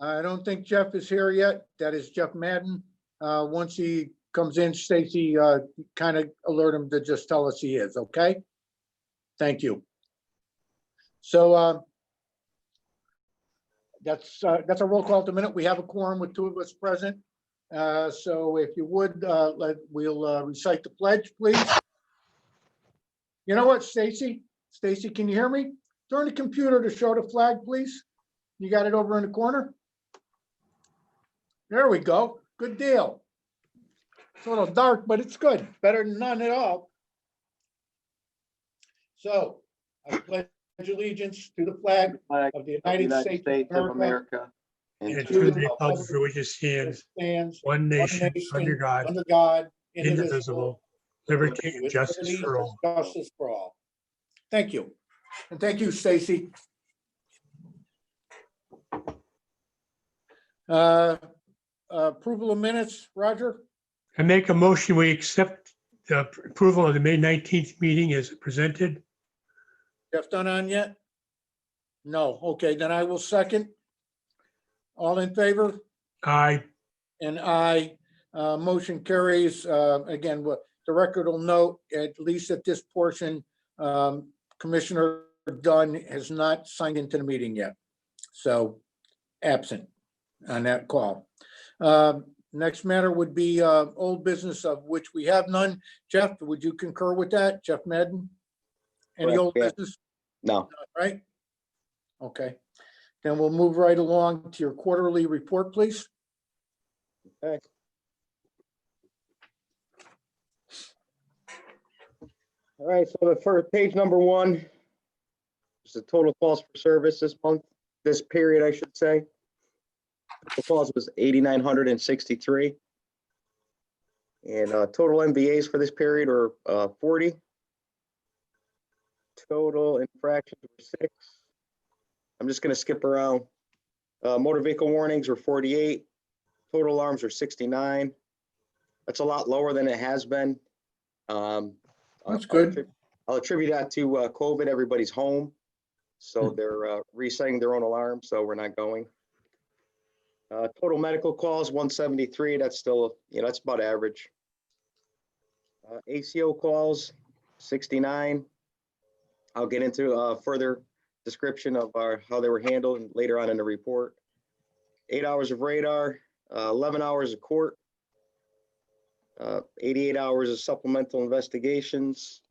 I don't think Jeff is here yet. That is Jeff Madden. Once he comes in, Stacy, kind of alert him to just tell us he is, okay? Thank you. So that's a roll call at the minute. We have a quorum with 2 of us present. So if you would, we'll recite the pledge, please. You know what, Stacy? Stacy, can you hear me? Turn the computer to show the flag, please. You got it over in the corner? There we go. Good deal. It's a little dark, but it's good. Better than none at all. So I pledge allegiance to the flag of the United States of America and to the republic for which it stands, one nation, under God, indivisible, liberty and justice for all. Justice for all. Thank you. And thank you, Stacy. Approval of minutes, Roger? I make a motion, we accept the approval of the May 19th meeting as presented. Jeff done on yet? No. Okay, then I will second. All in favor? Aye. And aye. Motion carries. Again, what the record will note, at least at this portion, Commissioner Dunn has not signed into the meeting yet. So absent on that call. Next matter would be old business, of which we have none. Jeff, would you concur with that? Jeff Madden? Any Correct, old yeah. business? No. Right? Okay. Then we'll move right along to your quarterly report, please. Okay. All right, so the first page number 1 is the total calls for service this month, this period, I should say. The calls was 8,963. And total MVAs for this period are 40. Total infractions were 6. I'm just going to skip around. Motor vehicle warnings were 48. Total alarms are 69. That's a lot lower than it has been. That's good. I'll attribute that to COVID. Everybody's home, so they're resetting their own alarm, so we're not going. Total medical calls 173. That's still, that's about average. ACO calls 69. I'll get into further description of how they were handled later on in the report. 8 hours of radar, 11 hours of court, 88 hours of supplemental investigations.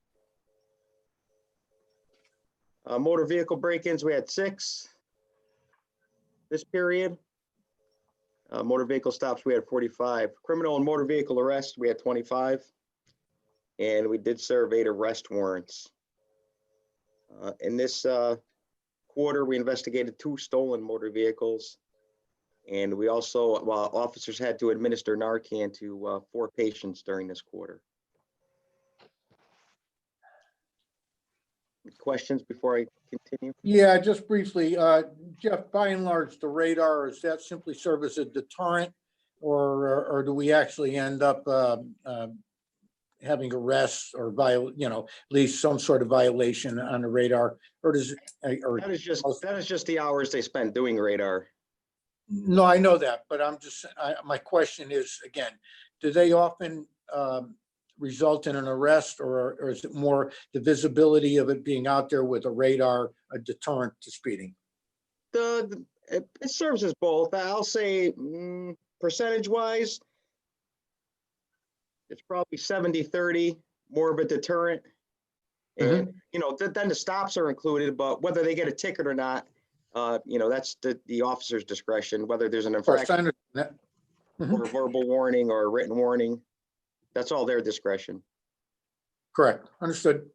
Motor vehicle break-ins, we had 6 this period. Motor vehicle stops, we had 45. Criminal and motor vehicle arrests, we had 25. And we did serve 8 arrest warrants. In this quarter, we investigated 2 stolen motor vehicles. And we also, officers had to administer Narcan to 4 patients during this quarter. Questions before I continue? Yeah, just briefly, Jeff, by and large, the radar, is that simply serve as a deterrent, or do we actually end up having arrests or at least some sort of violation on the radar, or does it? Or that is just the hours they spend doing radar. No, I know that, but my question is, again, do they often result in an arrest, or is it more the visibility of it being out there with a radar, a deterrent to speeding? It serves as both. I'll say percentage wise, it's probably 70-30, more of a deterrent. And, then the stops are included, but whether they get a ticket or not, that's the officer's discretion, whether there's an infraction or a verbal warning or a written warning. That's all their discretion. Correct. Understood.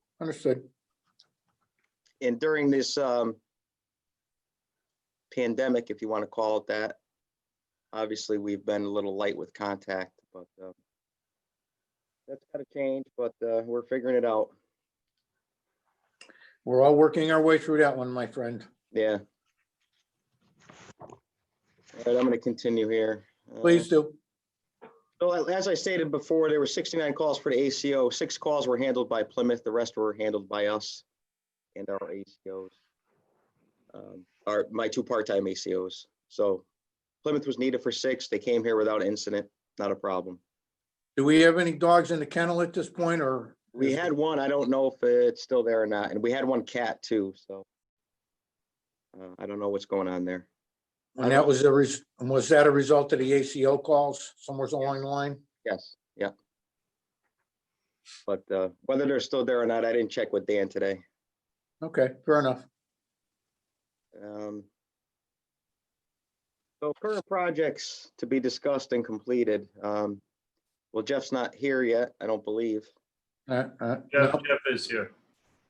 And during this pandemic, if you want to call it that, obviously we've been a little light with contact, but that's got to change, but we're figuring it out. We're all working our way through that one, my friend. Yeah. All right, I'm going to continue here. Please do. So as I stated before, there were 69 calls for the ACO. 6 calls were handled by Plymouth. The rest were handled by us and our ACOs, my 2 part-time ACOs. So Plymouth was needed for 6. They came here without incident, not a problem. Do we have any dogs in the kennel at this point, or? We had one, I don't know if it's still there or not, and we had one cat too, so. I don't know what's going on there. And that was was that a result of the ACO calls somewhere along the line? Yes, yeah. But whether they're still there or not, I didn't check with Dan today. Okay, fair enough. So current projects to be discussed and completed. Well, Jeff's not here yet, I don't believe. Jeff, No. Jeff is here.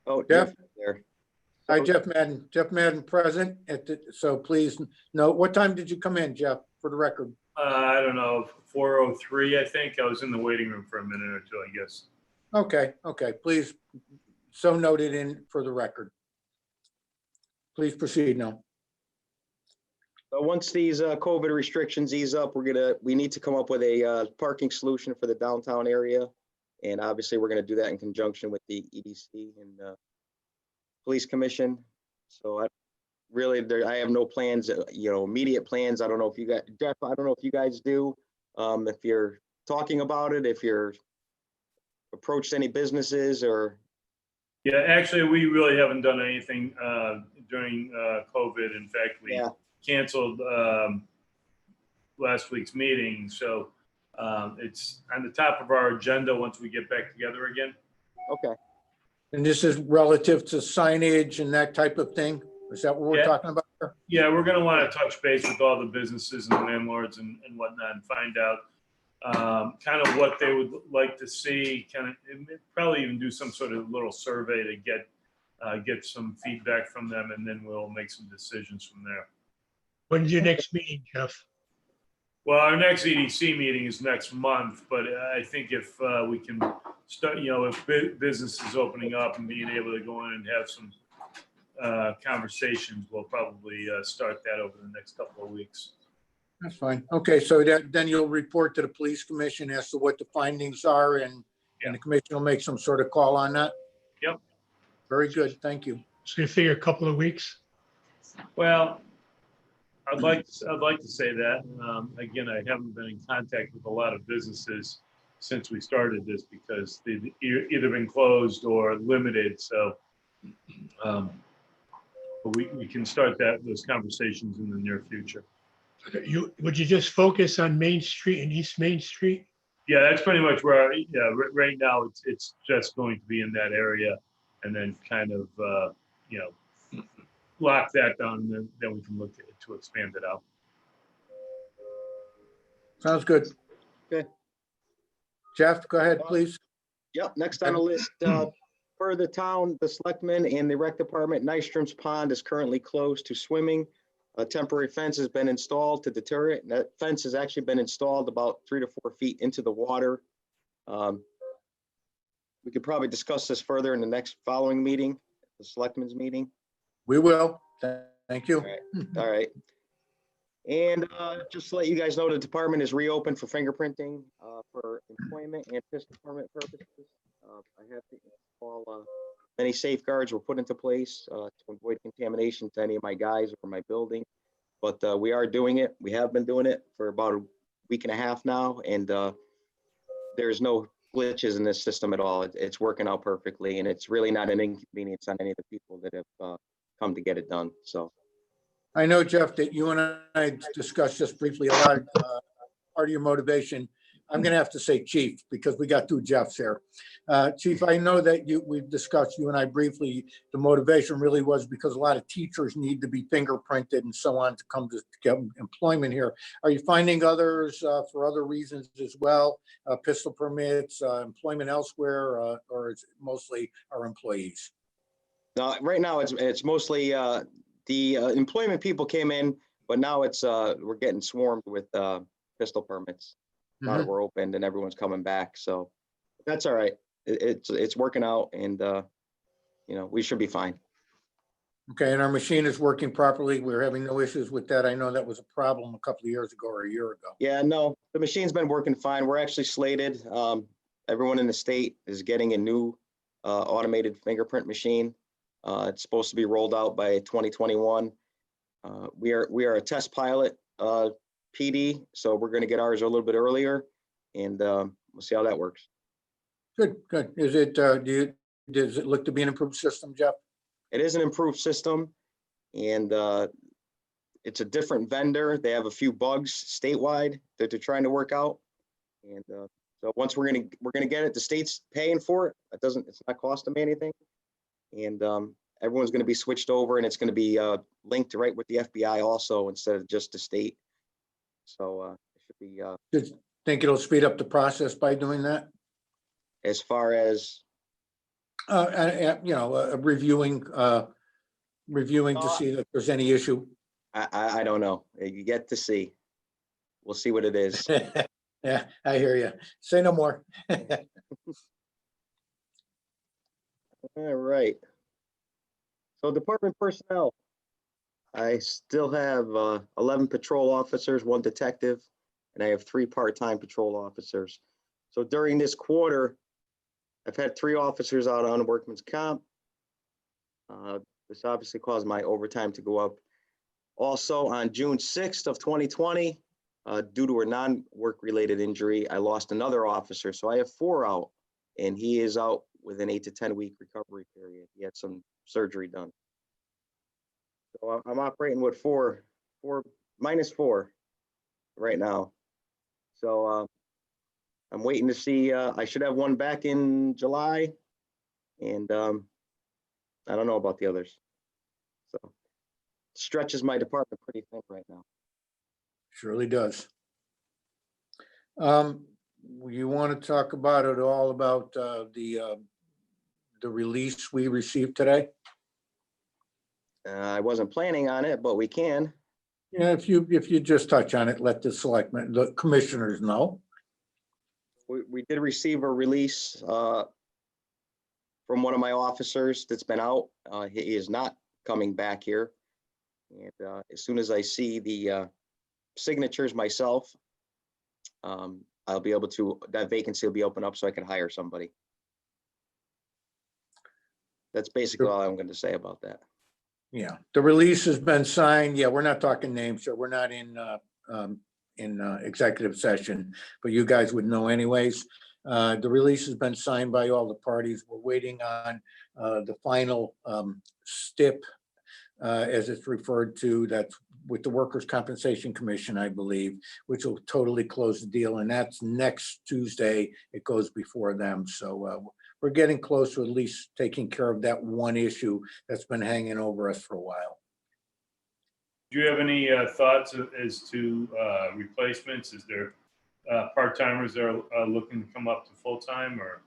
Oh, Jeff? Jeff is there. Hi, So- Jeff Madden. Jeff Madden present so please note, what time did you come in, Jeff, for the record? I don't know, 4:03, I think. I was in the waiting room for a minute or two, I guess. Okay, please, so noted in for the record. Please proceed now. So once these COVID restrictions ease up, we need to come up with a parking solution for the downtown area. And obviously, we're gonna do that in conjunction with the EDC and Police Commission. So I have no plans, immediate plans. I don't know if you guys, Jeff, I don't know if you guys do. If you're talking about it, if you're approached any businesses or. Yeah, actually, we really haven't done anything during COVID. In fact, we canceled last week's meeting. So it's on the top of our agenda once we get back together again. Okay. And this is relative to signage and that type of thing? Is that what we're talking about here? Yeah, we're going to want to touch base with all the businesses and landlords and whatnot and find out kind of what they would like to see, probably even do some sort of little survey to get some feedback from them, and then we'll make some decisions from there. When's your next meeting, Jeff? Well, our next EDC meeting is next month, but I think if we can start, if business is opening up and being able to go in and have some conversations, we'll probably start that over the next couple of weeks. That's fine. Okay, so then you'll report to the police commission as to what the findings are, and the commission will make some sort of call on that? Yep. Very good, thank you. So you figure a couple of weeks? Well, I'd like to say that. Again, I haven't been in contact with a lot of businesses since we started this because they've either been closed or limited. So but we can start those conversations in the near future. Would you just focus on Main Street and East Main Street? Yeah, that's pretty much where. Right now it's just going to be in that area, and then kind of lock that down, and then we can look to expand it out. Sounds good. Okay. Jeff, go ahead, please. Yep, next on the list, for the town, the selectmen and the rec department, Nystrom's Pond is currently closed to swimming. A temporary fence has been installed to deter it. And that fence has actually been installed about 3 to 4 feet into the water. We could probably discuss this further in the next following meeting, the selectmen's meeting. We will. Thank you. All right. And just to let you guys know, the department is reopened for fingerprinting for employment and pistol permit purposes. I have to install many safeguards were put into place to avoid contamination to any of my guys or my building. But we are doing it. We have been doing it for about a week and a half now, and there's no glitches in this system at all. It's working out perfectly, and it's really not an inconvenience on any of the people that have come to get it done. So I know, Jeff, that you and I discussed just briefly a lot, part of your motivation. I'm going to have to say Chief, because we got 2 Jeffs here. Chief, I know that we've discussed, you and I briefly, the motivation really was because a lot of teachers need to be fingerprinted and so on to come to get employment here. Are you finding others for other reasons as well? Pistol permits, employment elsewhere, or is it mostly our employees? right now it's mostly the employment people came in, but now it's we're getting swarmed with pistol permits. Now that we're opened and everyone's coming back, so that's all right. It's working out, and we should be fine. Okay, and our machine is working properly. We're having no issues with that. I know that was a problem a couple of years ago or a year ago. Yeah, no, the machine's been working fine. We're actually slated. Everyone in the state is getting a new automated fingerprint machine. It's supposed to be rolled out by 2021. We are a test pilot PD, so we're going to get ours a little bit earlier, and we'll see how that works. Good, good. Is it, does it look to be an improved system, Jeff? It is an improved system, and it's a different vendor. They have a few bugs statewide that they're trying to work out, and so once we're gonna get it, the state's paying for it. It's not costing me anything, and everyone's going to be switched over, and it's going to be linked right with the FBI also instead of just the state. So it should be. Think it'll speed up the process by doing that? As far as Reviewing to see if there's any issue. I don't know. You get to see. We'll see what it is. Yeah, I hear you. Say no more. All right. So department personnel. I still have 11 patrol officers, 1 detective, and I have 3 part-time patrol officers. So during this quarter, I've had 3 officers out on workman's comp. This obviously caused my overtime to go up. Also, on June 6th of 2020, due to a non-work related injury, I lost another officer. So I have 4 out, and he is out with an 8 to 10 week recovery period. He had some surgery done. So I'm operating with minus 4 right now. So I'm waiting to see, I should have 1 back in July, and I don't know about the others. So stretches my department pretty thin right now. Surely does. You want to talk about it all about the release we received today? I wasn't planning on it, but we can. Yeah, if you just touch on it, let the commissioners know. We did receive a release from one of my officers that's been out. He is not coming back here. And as soon as I see the signatures myself, I'll be able to, that vacancy will be open up so I can hire somebody. That's basically all I'm going to say about that. Yeah, the release has been signed. Yeah, we're not talking names, so we're not in executive session, but you guys would know anyways. The release has been signed by all the parties. We're waiting on the final STIP, as it's referred to, that's with the Workers' Compensation Commission, I believe, which will totally close the deal. And that's next Tuesday. It goes before them. So we're getting close to at least taking care of that one issue that's been hanging over us for a while. Do you have any thoughts as to replacements? Is there part-timers that are looking to come up to full-time, or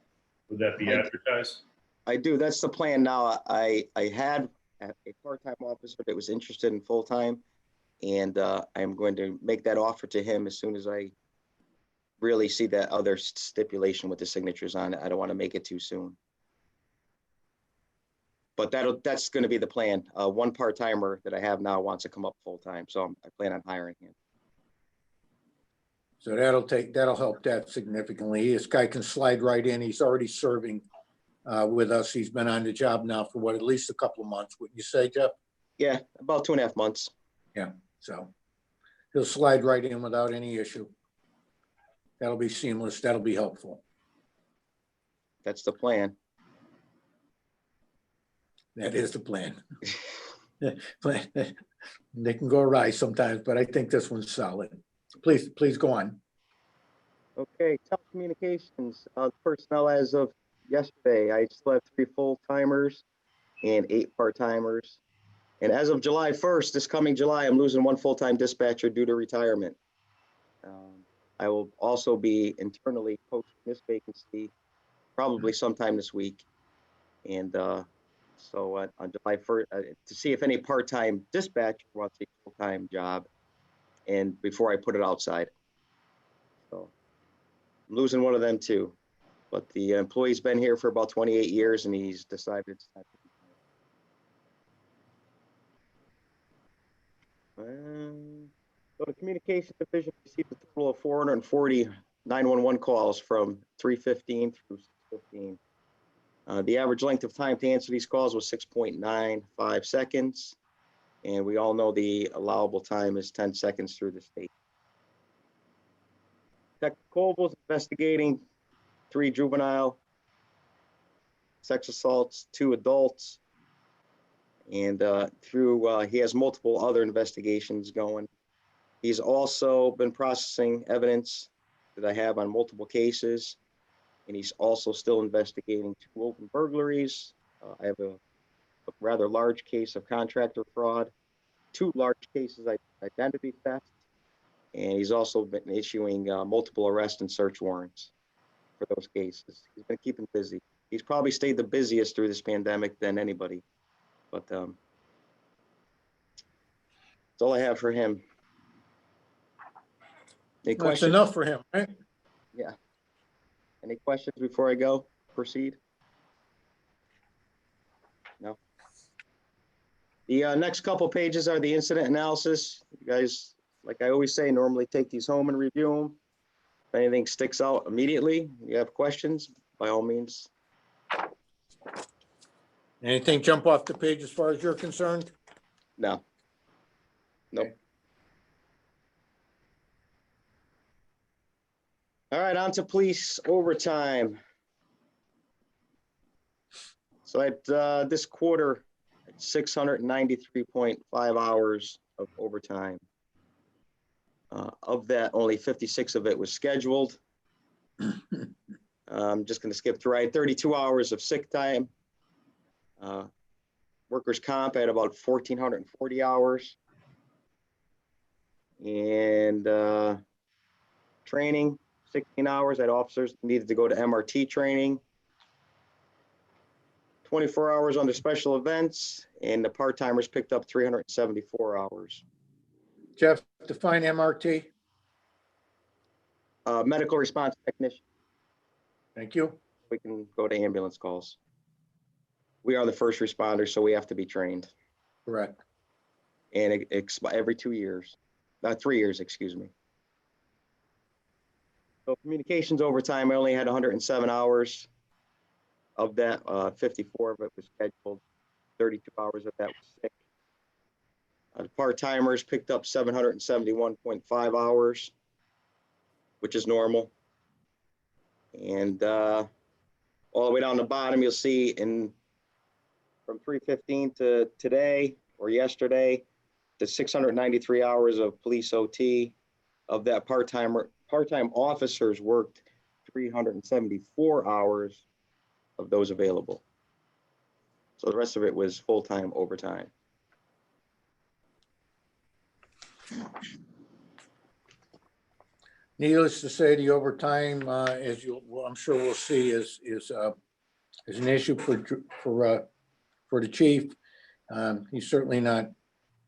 would that be advertised? I do. That's the plan now. I had a part-time officer that was interested in full-time, and I'm going to make that offer to him as soon as I really see that other stipulation with the signatures on it. I don't want to make it too soon. But that's going to be the plan. One part-timer that I have now wants to come up full-time, so I plan on hiring him. So that'll help that significantly. This guy can slide right in. He's already serving with us. He's been on the job now for at least a couple of months. Wouldn't you say, Jeff? Yeah, about 2.5 months. Yeah, so he'll slide right in without any issue. That'll be seamless. That'll be helpful. That's the plan. That is the plan. They can go awry sometimes, but I think this one's solid. Please go on. Okay, telecommunications personnel as of yesterday, I still have 3 full-timers and 8 part-timers. And as of July 1st, this coming July, I'm losing 1 full-time dispatcher due to retirement. I will also be internally posting this vacancy probably sometime this week. And so on July 1st, to see if any part-time dispatcher wants a full-time job, and before I put it outside. So I'm losing one of them too. But the employee's been here for about 28 years, and he's decided it's time to retire. So the communication division received a total of 440 911 calls from 3:15 through 6:15. The average length of time to answer these calls was 6.95 seconds. And we all know the allowable time is 10 seconds through the state. Detective Cobles investigating 3 juvenile sex assaults, 2 adults. And he has multiple other investigations going. He's also been processing evidence that I have on multiple cases. And he's also still investigating 2 open burglaries. I have a rather large case of contractor fraud, 2 large cases of identity theft. And he's also been issuing multiple arrest and search warrants for those cases. He's been keeping busy. He's probably stayed the busiest through this pandemic than anybody. But that's all I have for him. Any That's questions? enough for him, right? Yeah. Any questions before I go? Proceed? No. The next couple pages are the incident analysis. You guys, like I always say, normally take these home and review them. If anything sticks out immediately, you have questions, by all means. Anything jump off the page as far as you're concerned? No. Nope. Okay. All right, on to police overtime. So at this quarter, 693.5 hours of overtime. Of that, only 56 of it was scheduled. I'm just going to skip through. I had 32 hours of sick time. Workers' comp, I had about 1,440 hours. And training, 16 hours. I had officers that needed to go to MRT training. 24 hours under special events, and the part-timers picked up 374 hours. Jeff, define MRT. Medical response technician. Thank you. We can go to ambulance calls. We are the first responders, so we have to be trained. Correct. And every 2 years, 3 years, excuse me. So communications overtime, I only had 107 hours. Of that, 54 of it was scheduled. 32 hours of that was sick. The part-timers picked up 771.5 hours, which is normal. And all the way down the bottom, you'll see from 3/15 to today or yesterday, the 693 hours of police OT. Of that, part-time officers worked 374 hours of those available. So the rest of it was full-time overtime. Needless to say, the overtime, as I'm sure we'll see, is an issue for the chief. He's certainly not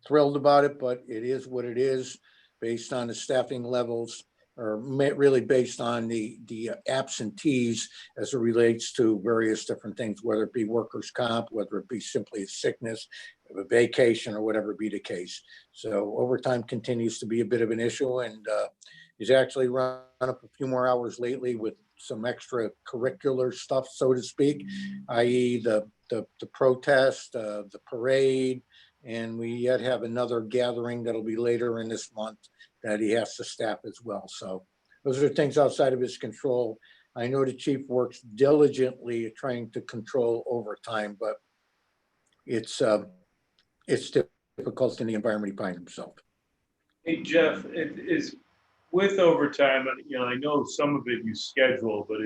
thrilled about it, but it is what it is based on the staffing levels, or really based on the absentees as it relates to various different things, whether it be workers' comp, whether it be simply a sickness, a vacation, or whatever be the case. So overtime continues to be a bit of an issue, and he's actually run up a few more hours lately with some extra curricular stuff, so to speak, i.e. the protest, the parade, and we yet have another gathering that'll be later in this month that he has to staff as well. So those are things outside of his control. I know the chief works diligently at trying to control overtime, but it's difficult in the environment he finds himself. Hey, Jeff, it is with overtime, I know some of it you schedule, but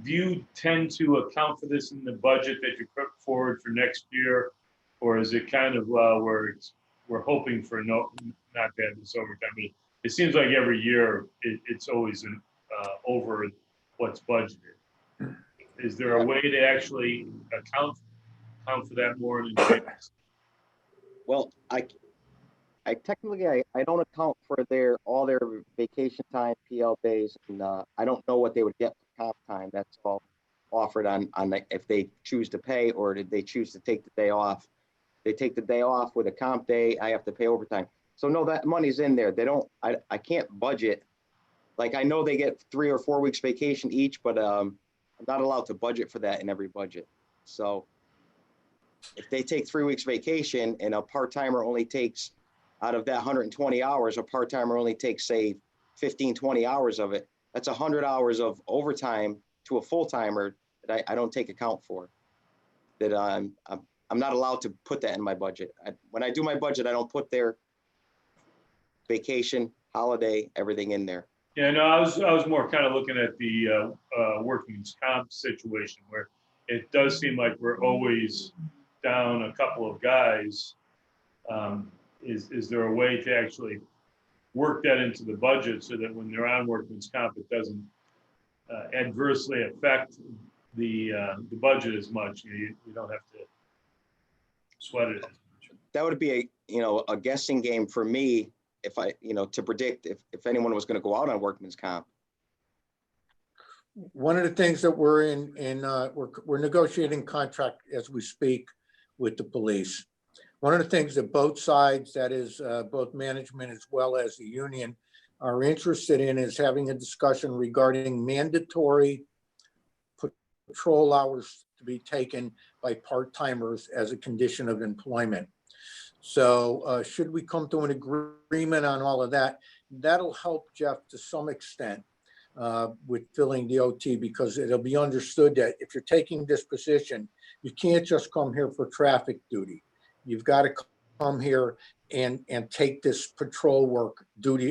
do you tend to account for this in the budget that you put forward for next year? Or is it kind of we're hoping for not to have this overtime? I mean, it seems like every year it's always over what's budgeted. Is there a way to actually account for that more in advance? Well, I technically I don't account for all their vacation time, PL days, and I don't know what they would get for comp time. That's all offered on if they choose to pay, or did they choose to take the day off. They take the day off with a comp day, I have to pay overtime. So no, that money's in there. I can't budget. Like, I know they get 3 or 4 weeks vacation each, but I'm not allowed to budget for that in every budget. So if they take 3 weeks vacation and a part-timer only takes out of that 120 hours, a part-timer only takes, say, 15, 20 hours of it. That's 100 hours of overtime to a full-timer that I don't take account for. That I'm not allowed to put that in my budget. When I do my budget, I don't put their vacation, holiday, everything in there. Yeah, no, I was more kind of looking at the workman's comp situation where it does seem like we're always down a couple of guys. Is there a way to actually work that into the budget so that when they're on workman's comp, it doesn't adversely affect the budget as much? You don't have to sweat it as much. That would be a guessing game for me if I, to predict if anyone was going to go out on workman's comp. One of the things that we're we're negotiating contract as we speak with the police. One of the things that both sides, that is both management as well as the union, are interested in is having a discussion regarding mandatory patrol hours to be taken by part-timers as a condition of employment. So should we come to an agreement on all of that, that'll help Jeff to some extent with filling the OT, because it'll be understood that if you're taking this position, you can't just come here for traffic duty. You've got to come here and take this patrol work,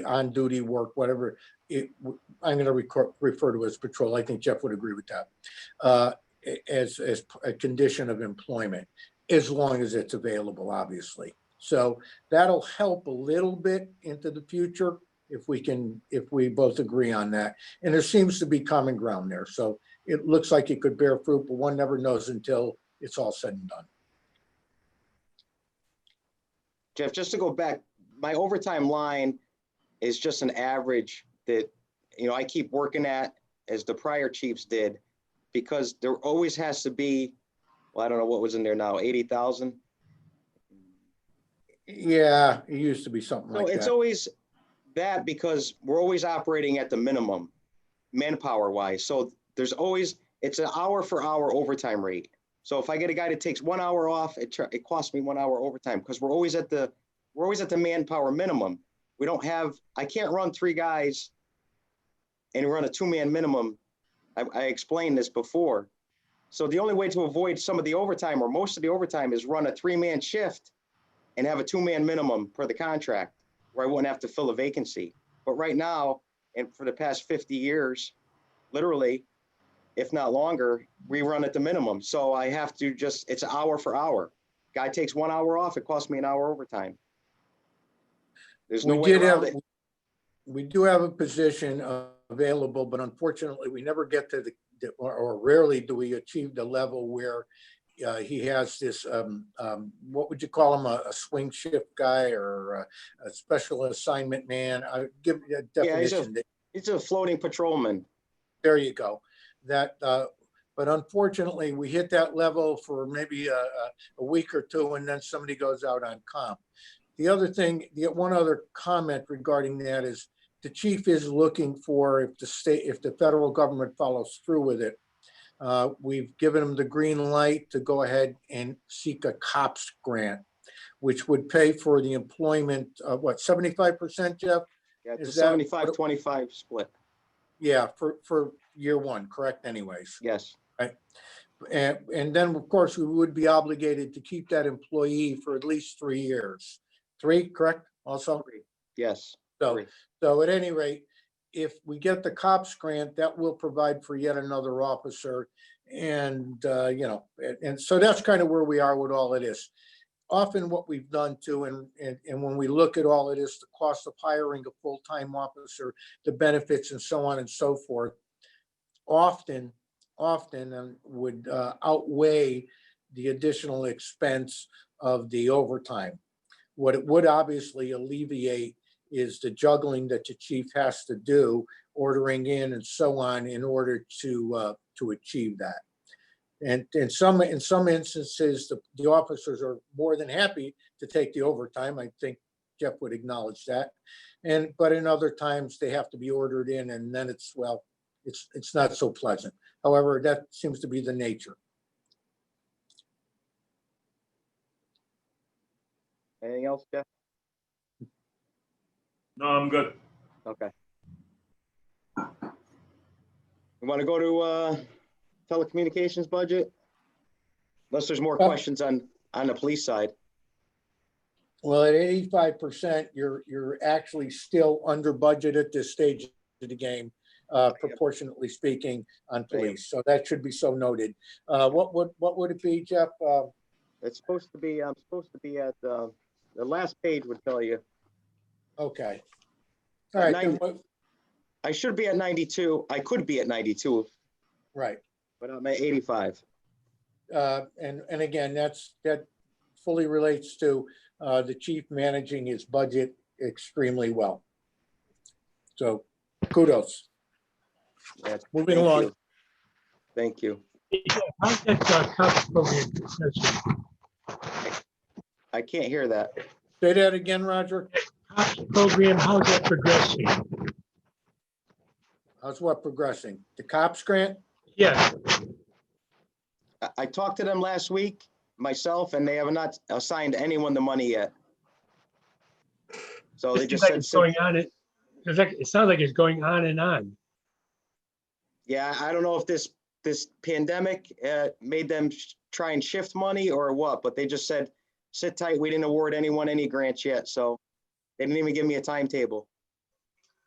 on duty work, whatever I'm going to refer to as patrol. I think Jeff would agree with that, as a condition of employment, as long as it's available, obviously. So that'll help a little bit into the future if we both agree on that. And there seems to be common ground there. So it looks like it could bear fruit, but one never knows until it's all said and done. Jeff, just to go back, my overtime line is just an average that, I keep working at, as the prior chiefs did, because there always has to be, well, I don't know what was in there now, 80,000. Yeah, it used to be something like that. So it's always that, because we're always operating at the minimum manpower wise. So there's always, it's an hour for hour overtime rate. So if I get a guy that takes 1 hour off, it costs me 1 hour overtime, because we're always at the manpower minimum. We don't have, I can't run 3 guys and run a 2-man minimum. I explained this before. So the only way to avoid some of the overtime, or most of the overtime, is run a 3-man shift and have a 2-man minimum per the contract, where I wouldn't have to fill a vacancy. But right now, and for the past 50 years, literally, if not longer, we run at the minimum. So I have to it's hour for hour. Guy takes 1 hour off, it costs me an hour overtime. There's no way around it. We do have a position available, but unfortunately we never get to or rarely do we achieve the level where he has this, what would you call him, a swing shift guy, or a special assignment man? I give you a definition. Yeah, he's a floating patrolman. There you go. That, but unfortunately, we hit that level for maybe a week or two, and then somebody goes out on comp. The other thing, one other comment regarding that is the chief is looking for, if the federal government follows through with it, we've given him the green light to go ahead and seek a COPS grant, which would pay for the employment of 75%, Jeff? Yeah, it's a 75-25 split. Yeah, for year one, correct? Anyways. Yes. Right. And then, of course, we would be obligated to keep that employee for at least 3 years. 3, correct? Also? Yes. So at any rate, if we get the COPS grant, that will provide for yet another officer. And, and so that's kind of where we are with all of this. Often what we've done too, and when we look at all of this, the cost of hiring a full-time officer, the benefits and so on and so forth, often would outweigh the additional expense of the overtime. What it would obviously alleviate is the juggling that the chief has to do, ordering in and so on, in order to achieve that. And in some instances, the officers are more than happy to take the overtime. I think Jeff would acknowledge that. But in other times they have to be ordered in, and then it's not so pleasant. However, that seems to be the nature. Anything else, Jeff? No, I'm good. Okay. We want to go to telecommunications budget? Unless there's more questions on the police side. Well, at 85%, you're actually still under budget at this stage of the game, proportionately speaking, on police. So that should be so noted. What would it be, Jeff? It's supposed to be, I'm supposed to be at the last page would tell you. Okay. All right. then I should be at 92. I could be at 92, Right. but I'm at 85. And again, that fully relates to the chief managing his budget extremely well. So kudos. Yeah, Moving thank along. you. Thank you. How's that COPS program progressing? I can't hear that. Say that again, Roger. COPS program, how's that progressing? How's what progressing? The cops grant? Yeah, I talked to them last week myself, and they have not assigned anyone the money yet. So they it just seems like said, it's going on. It sounds like it's going on and on. yeah, I don't know if this pandemic made them try and shift money or what, but they just said, sit tight. We didn't award anyone any grants yet. So they didn't even give me a timetable.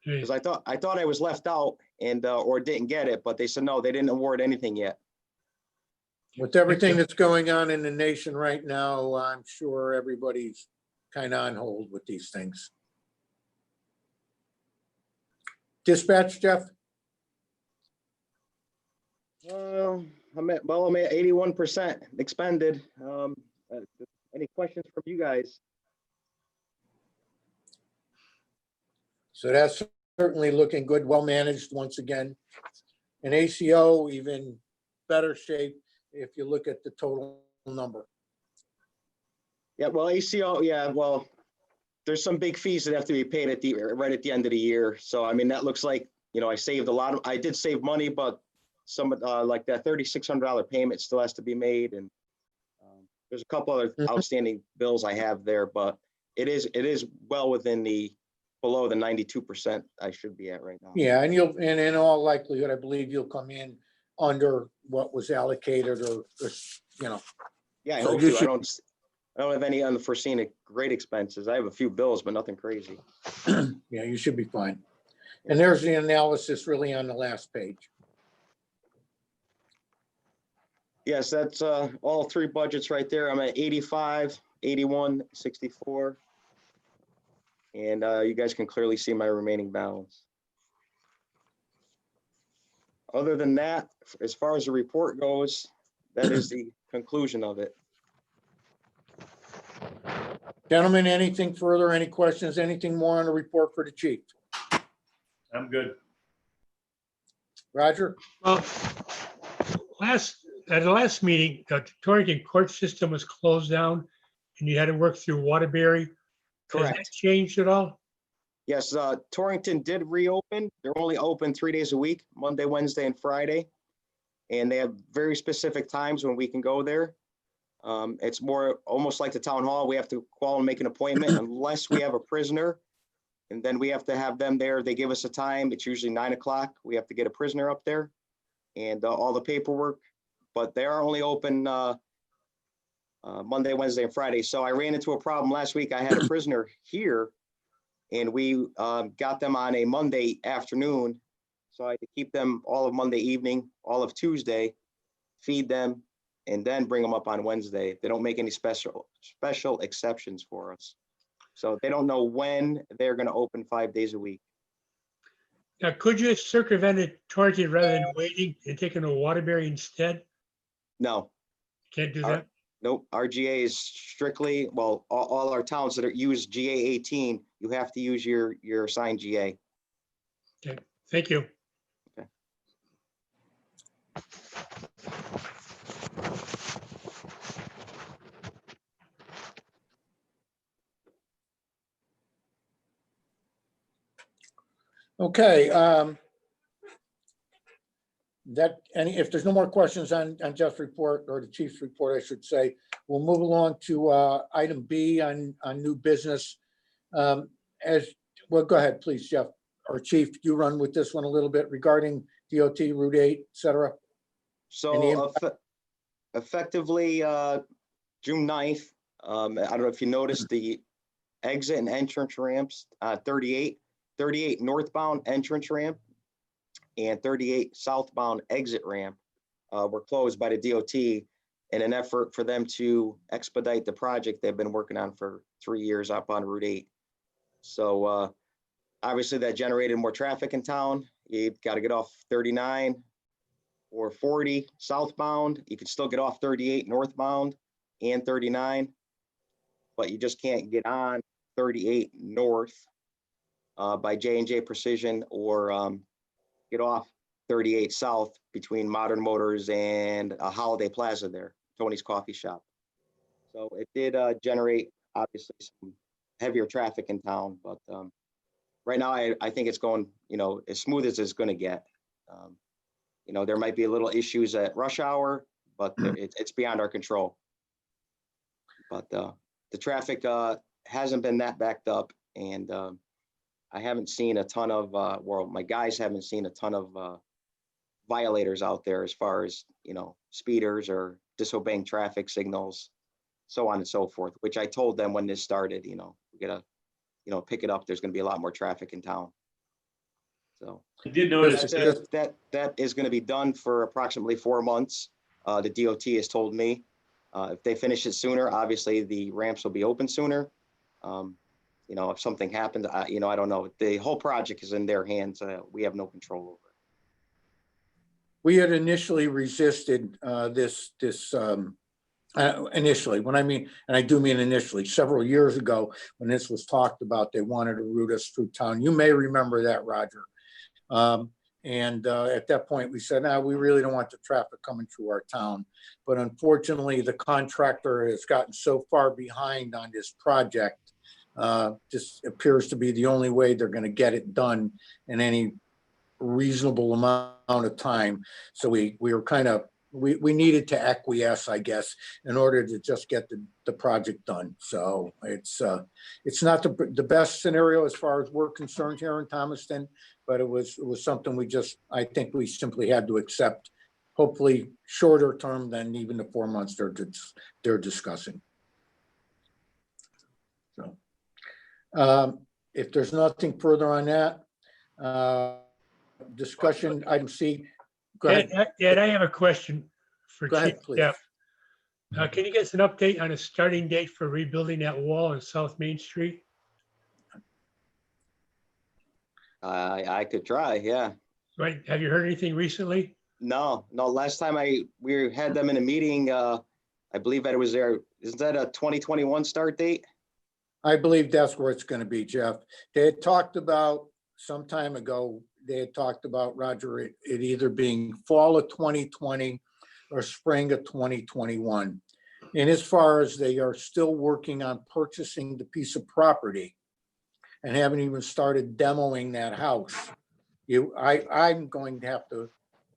Because I thought I was left out and or didn't get it, but they said no, they didn't award anything yet. With everything that's going on in the nation right now, I'm sure everybody's kind of on hold with these things. Dispatch, Jeff? I'm at 81% expended. Any questions from you guys? So that's certainly looking good, well managed once again. And ACO even better shape if you look at the total number. Yeah, well, ACO, yeah, well, there's some big fees that have to be paid right at the end of the year. So, I mean, that looks like, I saved a lot I did save money, but some like that $3,600 payment still has to be made. And there's a couple other outstanding bills I have there, but it is well within below the 92% I should be at right now. Yeah, and in all likelihood, I believe you'll come in under what was allocated or Yeah, I So hope you to. should- I don't have any unforeseen great expenses. I have a few bills, but nothing crazy. yeah, you should be fine. And there's the analysis really on the last page. Yes, that's all three budgets right there. I'm at 85, 81, 64. And you guys can clearly see my remaining balance. Other than that, as far as the report goes, that is the conclusion of it. Gentlemen, anything further, any questions, anything more on the report for the chief? I'm good. Roger? Well, at the last meeting, the Torrington court system was closed down and you had to work through Waterbury. Has Correct. that changed at all? Yes, Torrington did reopen. They're only open 3 days a week, Monday, Wednesday, and Friday. And they have very specific times when we can go there. It's more almost like the town hall. We have to call and make an appointment unless we have a prisoner. And then we have to have them there. They give us a time. It's usually 9 o'clock. We have to get a prisoner up there and all the paperwork. But they are only open Monday, Wednesday, and Friday. So I ran into a problem last week. I had a prisoner here and we got them on a Monday afternoon. So I had to keep them all of Monday evening, all of Tuesday, feed them, and then bring them up on Wednesday. They don't make any special exceptions for us. So they don't know when they're going to open 5 days a week. Now, could you circumvent it Torrington rather than waiting and taking a Waterbury instead? No, Can't do All right. that? nope. Our GA is strictly, well, all our towns that use GA 18, you have to use your assigned GA. Okay, thank you. Okay. If there's no more questions on Jeff's report or the chief's report, I should say, we'll move along to item B on new business. As Well, go ahead, please, Jeff, or Chief, you run with this one a little bit regarding DOT, Route 8, et cetera. So effectively, June 9th, I don't know if you noticed the exit and entrance ramps, 38 northbound entrance ramp and 38 southbound exit ramp were closed by the DOT in an effort for them to expedite the project they've been working on for 3 years up on Route 8. So obviously that generated more traffic in town. You've got to get off 39 or 40 southbound. You could still get off 38 northbound and 39, but you just can't get on 38 north by J&J Precision or get off 38 south between Modern Motors and a Holiday Plaza there, Tony's Coffee Shop. So it did generate obviously some heavier traffic in town, but right now I think it's going, as smooth as it's going to get. There might be a little issues at rush hour, but it's beyond our control. But the traffic hasn't been that backed up, and I haven't seen a ton of, my guys haven't seen a ton of violators out there as far as, speeders or disobeying traffic signals, so on and so forth, which I told them when this started, we gotta, pick it up. There's going to be a lot more traffic in town. So I did notice that is going to be done for approximately 4 months. The DOT has told me if they finish it sooner, obviously the ramps will be open sooner. If something happens, I don't know. The whole project is in their hands. We have no control over it. We had initially resisted this initially, when I mean, and I do mean initially, several years ago when this was talked about, they wanted to route us through town. You may remember that, Roger. At that point, we said, no, we really don't want the traffic coming through our town. But unfortunately, the contractor has gotten so far behind on this project. This appears to be the only way they're going to get it done in any reasonable amount of time. So we were kind of, we needed to acquiesce, I guess, in order to just get the project done. So it's not the best scenario as far as we're concerned here in Thomaston, but it was something I think we simply had to accept, hopefully shorter term than even the 4 months they're discussing. So if there's nothing further on that, discussion item C. Go ahead. Ed, I have a question for Go ahead, Chief please. Jeff. Can you get us an update on a starting date for rebuilding that wall on South Main Street? I could try, yeah. Right. Have you heard anything recently? No. Last time we had them in a meeting, I believe that it was there. Isn't that a 2021 start date? I believe that's where it's going to be, Jeff. They had talked about some time ago, Roger, it either being fall of 2020 or spring of 2021. And as far as they are still working on purchasing the piece of property and haven't even started demoing that house, I'm going to have to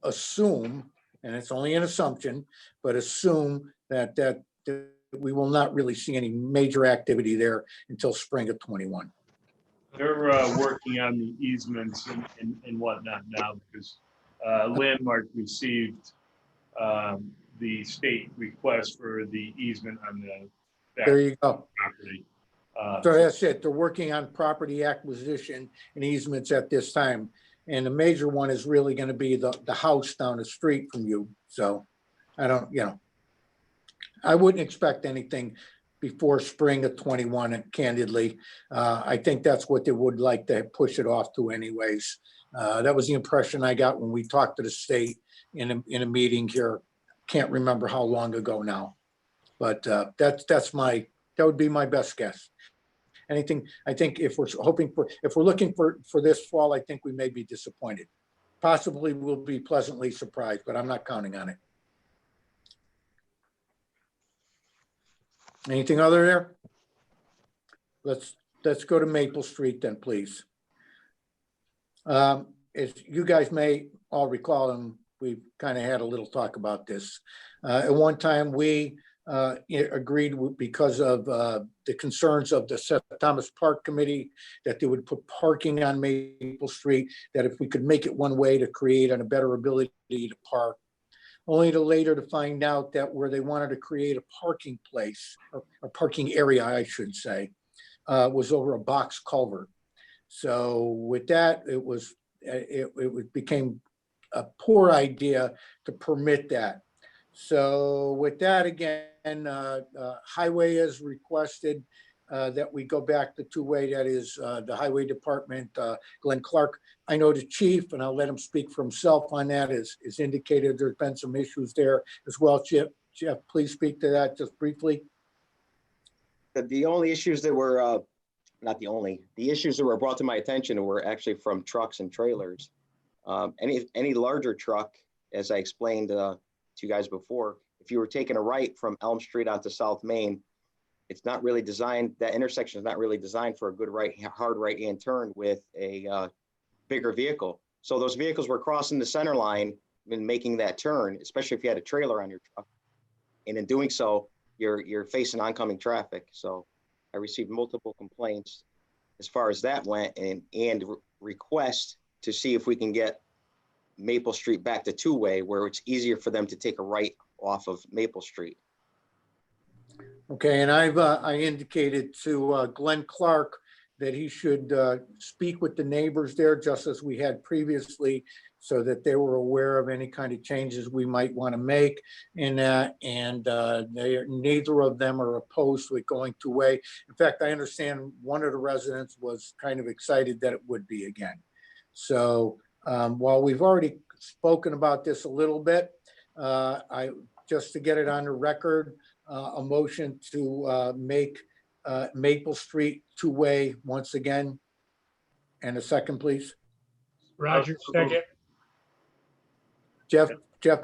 assume, and it's only an assumption, but assume that we will not really see any major activity there until spring of 21. they're working on the easements and whatnot now because Landmark received the state request for the easement on the back There you go. property. So that's it. They're working on property acquisition and easements at this time. And the major one is really going to be the house down the street from you. So I wouldn't expect anything before spring of 21, and candidly. I think that's what they would like to push it off to anyways. That was the impression I got when we talked to the state in a meeting here. Can't remember how long ago now, but that would be my best guess. Anything, I think if we're looking for this fall, I think we may be disappointed. Possibly we'll be pleasantly surprised, but I'm not counting on it. Anything other there? Let's go to Maple Street then, please. As you guys may all recall, and we kind of had a little talk about this. At one time, we agreed because of the concerns of the Seth Thomas Park Committee, that they would put parking on Maple Street, that if we could make it one way to create a better ability to park. Only to later to find out that where they wanted to create a parking place, or a parking area, I should say, was over a box culvert. So with that, it became a poor idea to permit that. So with that, again, Highway has requested that we go back to two-way. That is the Highway Department, Glenn Clark. I know the chief, and I'll let him speak for himself on that, is indicated there's been some issues there as well. Jeff, please speak to that just briefly. The only issues that were, not the only, the issues that were brought to my attention were actually from trucks and trailers. Any larger truck, as I explained to you guys before, if you were taking a right from Elm Street onto South Main, it's not really designed, that intersection is not really designed for a good hard right-hand turn with a bigger vehicle. So those vehicles were crossing the center line and making that turn, especially if you had a trailer on your truck. And in doing so, you're facing oncoming traffic. So I received multiple complaints as far as that went, and request to see if we can get Maple Street back to two-way, where it's easier for them to take a right off of Maple Street. Okay, and I indicated to Glenn Clark that he should speak with the neighbors there, just as we had previously, so that they were aware of any kind of changes we might want to make in that. And neither of them are opposed to it going two-way. In fact, I understand one of the residents was kind of excited that it would be again. So while we've already spoken about this a little bit, just to get it on the record, a motion to make Maple Street two-way once again. And a second, please. Roger, second. Jeff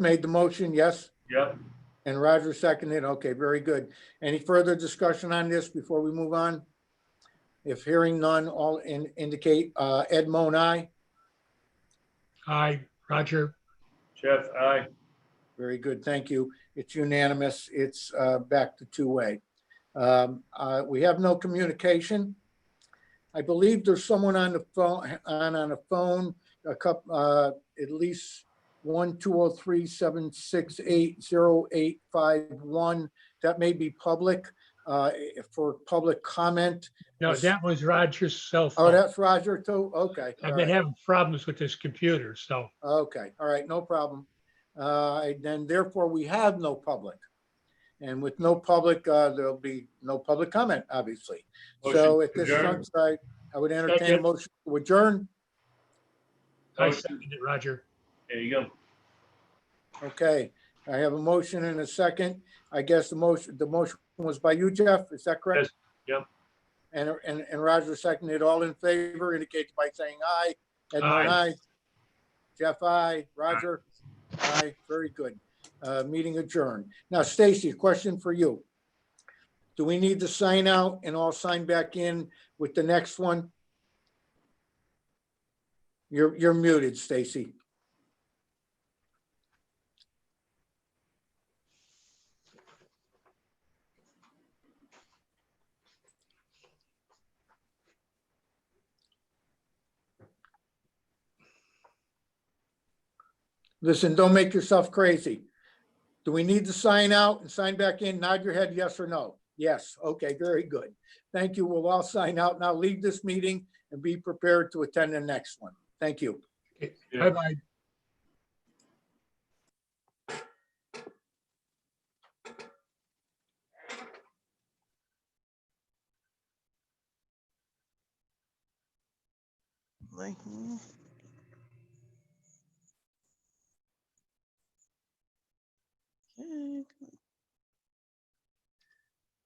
made the motion, yes? Yep. And Roger seconded. Okay, very good. Any further discussion on this before we move on? If hearing none, all indicate Ed Moan, aye. Aye, Roger. Jeff, aye. Very good, thank you. It's unanimous. It's back to two-way. We have no communication. I believe there's someone on the phone, on a phone, a couple, at least 1-203-768-0851. That may be public, for public comment. No, that was Roger's cell phone. Oh, that's Roger too? Okay. I've been having problems with this computer, so. Okay, all right, no problem. Then therefore we have no public. And with no public, there'll be no public comment, obviously. So at this juncture, I would entertain a motion to adjourn. I second it, Roger. There you go. Okay, I have a motion and a second. I guess the motion was by you, Jeff, is that correct? Yes. Yep. And Roger seconded. All in favor indicates by saying aye. Edmund, Aye. aye. Jeff, aye. Roger, aye. Very good. Meeting adjourned. Now, Stacy, a question for you. Do we need to sign out and all sign back in with the next one? You're muted, Stacy. Listen, don't make yourself crazy. Do we need to sign out and sign back in? Nod your head, yes or no? Yes. Okay, very good. Thank you. We'll all sign out. Now leave this meeting and be prepared to attend the next one. Thank you. Okay. Yeah. Bye-bye. Like,